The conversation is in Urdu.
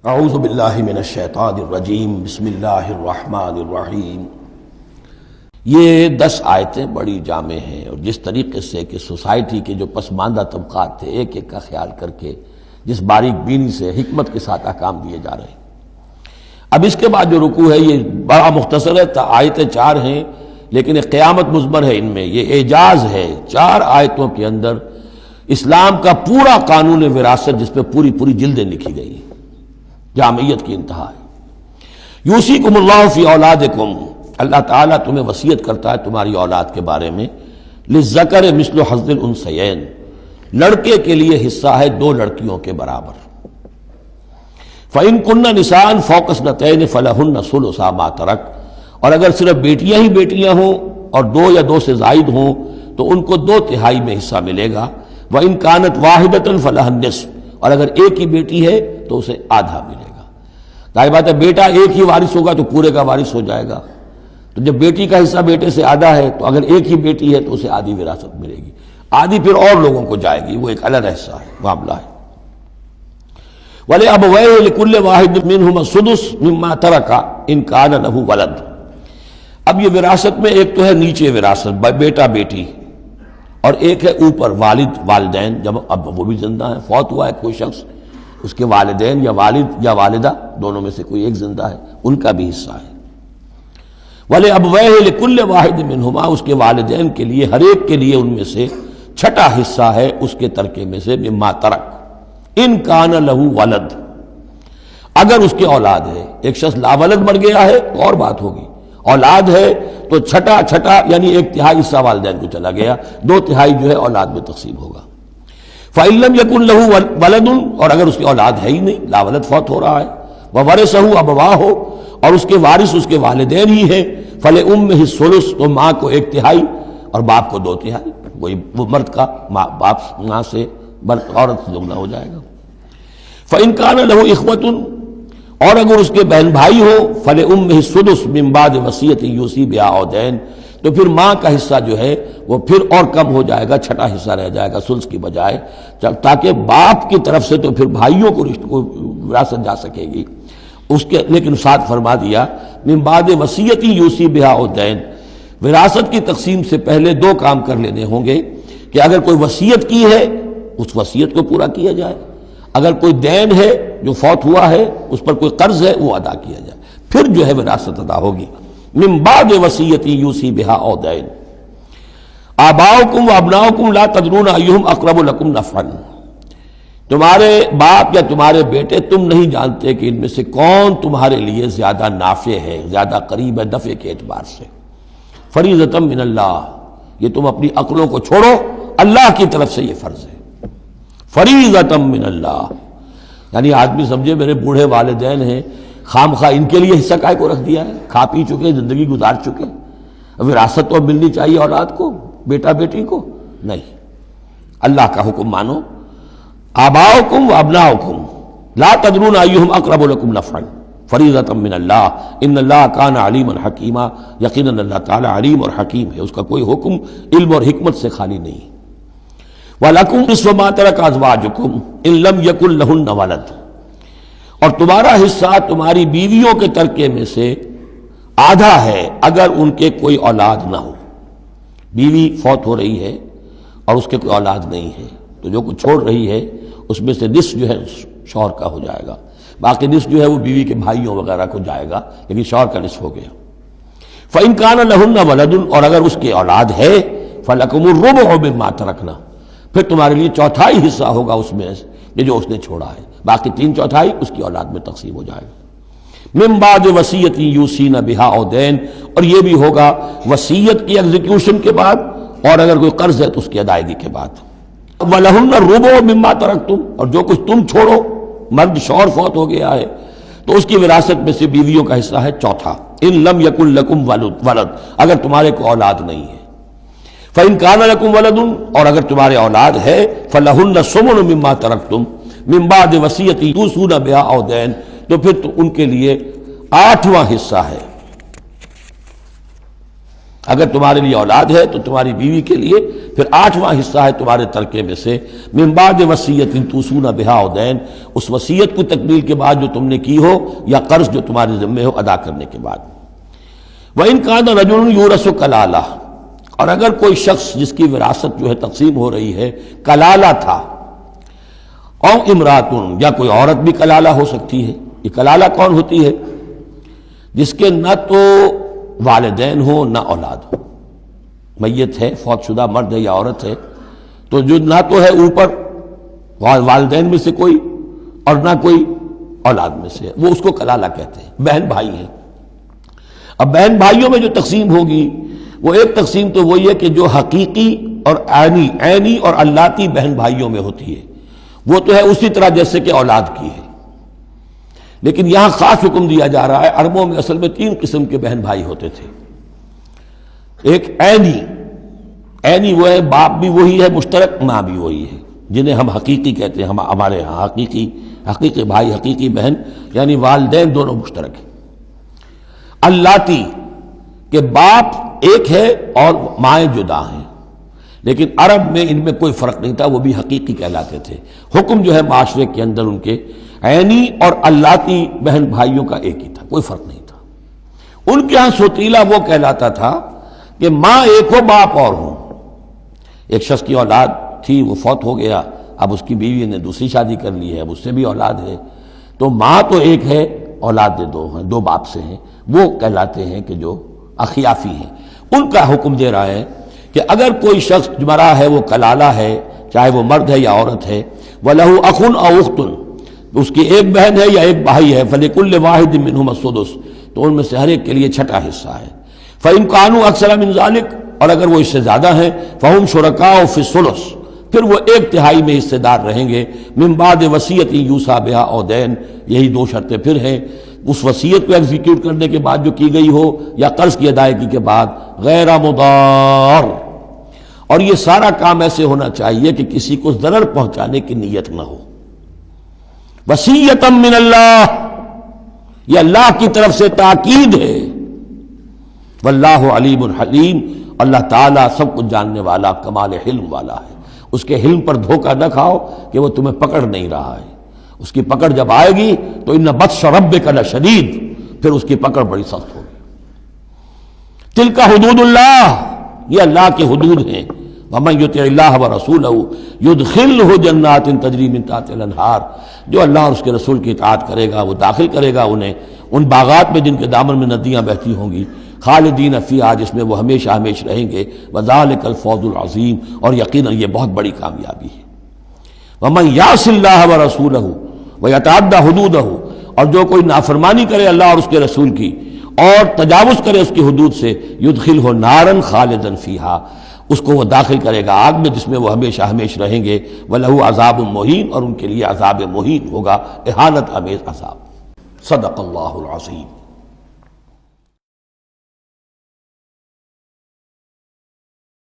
اعوذ باللہ من الشیطان الرجیم بسم اللہ الرحمن الرحیم۔ یہ 10 آیتیں بڑی جامع ہیں، اور جس طریقے سے کہ سوسائٹی کے جو پسماندہ طبقات تھے ایک ایک کا خیال کر کے جس باریک بینی سے حکمت کے ساتھ احکام دیے جا رہے ہیں۔ اب اس کے بعد جو رکوع ہے یہ بڑا مختصر ہے، آیتیں 4 ہیں لیکن ایک قیامت مضمر ہے ان میں، یہ اعجاز ہے۔ 4 آیتوں کے اندر اسلام کا پورا قانون وراثت جس پہ پوری جلدیں لکھی گئی ہیں، جامعیت کی انتہا ہے۔ یوصیکم اللہ فی اولادکم، اللہ تعالیٰ تمہیں وصیت کرتا ہے تمہاری اولاد کے بارے میں، للذکر مثل حظ الانثیین، لڑکے کے لیے حصہ ہے 2 لڑکیوں کے برابر۔ فإن کن نساء فوق اثنتین فلہن ثلث ما ترک، اور اگر صرف بیٹیاں ہی بیٹیاں ہوں اور 2 یا 2 سے زائد ہوں تو ان کو 2/3 میں حصہ ملے گا۔ وإن کانت واحدۃ فلہا النصف، اور اگر ایک ہی بیٹی ہے تو اسے آدھا ملے گا۔ ظاہر بات ہے بیٹا ایک ہی وارث ہوگا تو پورے کا وارث ہو جائے گا، تو جب بیٹی کا حصہ بیٹے سے آدھا ہے تو اگر ایک ہی بیٹی ہے تو اسے آدھی وراثت ملے گی، آدھی پھر اور لوگوں کو جائے گی، وہ ایک الگ حصہ ہے، معاملہ ہے۔ وَلِأَبَوَيْهِ لِكُلِّ وَاحِدٍ مِّنْهُمَا السُّدُسُ مِمَّا تَرَكَ إِن كَانَ لَهُ وَلَدٌ۔ اب یہ وراثت میں ایک تو ہے نیچے وراثت بیٹا بیٹی، اور ایک ہے اوپر والد والدین، جب اب وہ بھی زندہ ہیں، فوت ہوا ہے کوئی شخص، اس کے والدین یا والد یا والدہ دونوں میں سے کوئی ایک زندہ ہے، ان کا بھی حصہ ہے۔ وَلِأَبْوَيْهِ لِكُلِّ وَاحِدٍ مِّنْهُمَا، اس کے والدین کے لیے ہر ایک کے لیے ان میں سے چھٹا حصہ ہے اس کے ترکے میں سے، مما ترک ان کان لہو ولد، اگر اس کے اولاد ہے۔ ایک شخص لاولد مر گیا ہے تو اور بات ہوگی، اولاد ہے تو چھٹا یعنی 1/3 حصہ والدین کو چلا گیا، 2/3 جو ہے اولاد میں تقسیم ہوگا۔ فَإِن لَّمْ يَكُن لَّهُ وَلَدٌ، اور اگر اس کی اولاد ہے ہی نہیں، لاولد فوت ہو رہا ہے، وَوَرِثَهُ أَبَوَاهُ، اور اس کے وارث اس کے والدین ہی ہیں، فَلِأُمِّهِ الثُّلُثُ، تو ماں کو 1/3 اور باپ کو 2/3، وہی وہ مرد کا باپ ماں سے عورت سے دگنا ہو جائے گا۔ فَإِن كَانَ لَهُ إِخْوَةٌ، اور اگر اس کے بہن بھائی ہو، فَلِأُمِّهِ السُّدُسُ مِن بَعْدِ وَصِيَّةٍ يُوصِي بِهَا أَوْ دَيْنٍ، تو پھر ماں کا حصہ جو ہے وہ پھر اور کم ہو جائے گا، چھٹا حصہ رہ جائے گا سلس کی بجائے، تاکہ باپ کی طرف سے تو پھر بھائیوں کو وراثت جا سکے گی اس کے، لیکن ساتھ فرما دیا من بعد وصیت یوصی بہا او دین، وراثت کی تقسیم سے پہلے 2 کام کر لینے ہوں گے کہ اگر کوئی وصیت کی ہے اس وصیت کو پورا کیا جائے، اگر کوئی دین ہے جو فوت ہوا ہے اس پر کوئی قرض ہے وہ ادا کیا جائے، پھر جو ہے وراثت ادا ہوگی۔ من بعد وصیت یوصی بہا او دین، آباؤکم و ابناؤکم لا تدرون ایہم اقرب لکم نفعا، تمہارے باپ یا تمہارے بیٹے تم نہیں جانتے کہ ان میں سے کون تمہارے لیے زیادہ نافع ہے، زیادہ قریب ہے نفع کے اعتبار سے۔ فریضۃ من اللہ، یہ تم اپنی عقلوں کو چھوڑو، اللہ کی طرف سے یہ فرض ہے، فریضۃ من اللہ، یعنی آدمی سمجھے میرے بوڑھے والدین ہیں، خام خواہ ان کے لیے حصہ کائے کو رکھ دیا ہے، کھا پی چکے، زندگی گزار چکے، وراثت تو ملنی چاہیے اولاد کو، بیٹا بیٹی کو نہیں، اللہ کا حکم مانو۔ آباؤکم و ابناؤکم لا تدرون ایہم اقرب لکم نفعا فریضۃ من اللہ ان اللہ کان علیما حکیما، یقیناً اللہ تعالی علیم اور حکیم ہے، اس کا کوئی حکم علم اور حکمت سے خالی نہیں۔ وَلَكُمْ نِصْفُ مَا تَرَكَ أَزْوَاجُكُمْ إِن لَّمْ يَكُن لَّهُنَّ وَلَدٌ، اور تمہارا حصہ تمہاری بیویوں کے ترکے میں سے آدھا ہے اگر ان کے کوئی اولاد نہ ہو، بیوی فوت ہو رہی ہے اور اس کے کوئی اولاد نہیں ہے تو جو کچھ چھوڑ رہی ہے اس میں سے نصف جو ہے شوہر کا ہو جائے گا، باقی نصف جو ہے وہ بیوی کے بھائیوں وغیرہ کو جائے گا، لیکن شوہر کا نصف ہو گیا۔ فَإِن كَانَ لَهُنَّ وَلَدٌ، اور اگر اس کی اولاد ہے، فَلَكُمُ الرُّبُعُ مِمَّا تَرَكْنَا، پھر تمہارے لیے 1/4 حصہ ہوگا اس میں یہ جو اس نے چھوڑا ہے، باقی 3/4 اس کی اولاد میں تقسیم ہو جائے گا۔ من بعد وصیت یوصین بہا او دین، اور یہ بھی ہوگا وصیت کی ایگزیکیوشن کے بعد، اور اگر کوئی قرض ہے تو اس کی ادائیگی کے بعد۔ وَلَهُنَّ الرُّبُعُ مِمَّا تَرَكْتُمْ، اور جو کچھ تم چھوڑو، مرد شوہر فوت ہو گیا ہے تو اس کی وراثت میں سے بیویوں کا حصہ ہے 1/4، ان لم یکن لکم ولد، اگر تمہارے کو اولاد نہیں ہے۔ فَإِن كَانَ لَكُمْ وَلَدٌ، اور اگر تمہارے اولاد ہے، فَلَهُنَّ الثُّمُنُ مِمَّا تَرَكْتُمْ مِن بَعْدِ وَصِيَّةٍ تُوصُونَ بِهَا أَوْ دَيْنٍ، تو پھر تو ان کے لیے 8واں حصہ ہے۔ اگر تمہارے لیے اولاد ہے تو تمہاری بیوی کے لیے پھر 8واں حصہ ہے تمہارے ترکے میں سے، من بعد وصیت توصون بہا او دین، اس وصیت کو تکمیل کے بعد جو تم نے کی ہو یا قرض جو تمہارے ذمے ہو ادا کرنے کے بعد۔ وَإِنْ كَانَ رَجُلٌ يُورَثُ کلالہ، اور اگر کوئی شخص جس کی وراثت جو ہے تقسیم ہو رہی ہے کلالہ تھا، او امراتن، یا کوئی عورت بھی کلالہ ہو سکتی ہے۔ یہ کلالہ کون ہوتی ہے؟ جس کے نہ تو والدین ہو نہ اولاد ہو، میت ہے، فوت شدہ مرد ہے یا عورت ہے، تو جو نہ تو ہے اوپر والدین میں سے کوئی اور نہ کوئی اولاد میں سے، وہ اس کو کلالہ کہتے ہیں۔ بہن بھائی ہیں، اب بہن بھائیوں میں جو تقسیم ہوگی وہ ایک تقسیم تو وہی ہے کہ جو حقیقی اور عینی اور اللاتی بہن بھائیوں میں ہوتی ہے، وہ تو ہے اسی طرح جیسے کہ اولاد کی ہے، لیکن یہاں خاص حکم دیا جا رہا ہے۔ عربوں میں اصل میں 3 قسم کے بہن بھائی ہوتے تھے۔ ایک عینی وہ ہے، باپ بھی وہی ہے مشترک، ماں بھی وہی ہے، جنہیں ہم حقیقی کہتے ہیں، ہمارے ہاں حقیقی بھائی، حقیقی بہن، یعنی والدین دونوں مشترک ہیں۔ اللاتی کہ باپ ایک ہے اور مائیں جدا ہیں، لیکن عرب میں ان میں کوئی فرق نہیں تھا، وہ بھی حقیقی کہلاتے تھے۔ حکم جو ہے معاشرے کے اندر ان کے عینی اور اللاتی بہن بھائیوں کا ایک ہی تھا، کوئی فرق نہیں تھا۔ ان کے ہاں سوتیلا وہ کہلاتا تھا کہ ماں ایک ہو باپ اور ہوں۔ ایک شخص کی اولاد تھی، وہ فوت ہو گیا، اب اس کی بیوی نے دوسری شادی کر لی ہے، اب اس سے بھی اولاد ہے، تو ماں تو ایک ہے، اولاد دو ہیں، 2 باپ سے ہیں، وہ کہلاتے ہیں کہ جو اخیافی ہیں۔ ان کا حکم دے رہا ہے کہ اگر کوئی شخص مرا ہے وہ کلالہ ہے، چاہے وہ مرد ہے یا عورت ہے، وَلَهُ أَخٌ أَوْ أُخْتٌ، اس کی ایک بہن ہے یا ایک بھائی ہے، فَلِكُلِّ وَاحِدٍ مِّنْهُمَا السُّدُسُ، تو ان میں سے ہر ایک کے لیے چھٹا حصہ ہے۔ فَإِنْ كَانُوا أَكْثَرَ مِنْ ذَلِكَ، اور اگر وہ اس سے زیادہ ہیں، فَهُمْ شُرَكَاءُ فِي الثُّلُثِ، پھر وہ 1/3 میں حصے دار رہیں گے، من بعد وصیت یوصی بہا او دین، یہی 2 شرطیں پھر ہیں، اس وصیت کو ایگزیکیوٹ کرنے کے بعد جو کی گئی ہو یا قرض کی ادائیگی کے بعد، غیر مضار، اور یہ سارا کام ایسے ہونا چاہیے کہ کسی کو ضرر پہنچانے کی نیت نہ ہو۔ وصیۃ من اللہ، یہ اللہ کی طرف سے تاکید ہے۔ واللہ علیم حلیم، اللہ تعالیٰ سب کچھ جاننے والا، کمال حلم والا ہے۔ اس کے حلم پر دھوکہ نہ کھاؤ کہ وہ تمہیں پکڑ نہیں رہا ہے، اس کی پکڑ جب آئے گی تو ان بطش ربک لشدید، پھر اس کی پکڑ بڑی سخت ہوگی۔ تلک حدود اللہ، یہ اللہ کے حدود ہیں۔ ومن یطع اللہ ورسولہ یدخلہ جنات تجری من تحتہا الانہار، جو اللہ اور اس کے رسول کی اطاعت کرے گا وہ داخل کرے گا انہیں ان باغات میں جن کے دامن میں ندیاں بہتی ہوں گی، خالدین فیہا، جس میں وہ ہمیشہ ہمیشہ رہیں گے، وذالک الفوز العظیم، اور یقیناً یہ بہت بڑی کامیابی ہے۔ ومن یعص اللہ ورسولہ ویتعدی حدودہ، اور جو کوئی نافرمانی کرے اللہ اور اس کے رسول کی اور تجاوز کرے اس کی حدود سے، یدخلہ نارا خالدا فیہا، اس کو وہ داخل کرے گا آگ میں جس میں وہ ہمیشہ ہمیشہ رہیں گے، وَلَهُ عذاب مہین، اور ان کے لیے عذاب مہین ہوگا، اہانت آمیز عذاب۔ صدق اللہ العظیم۔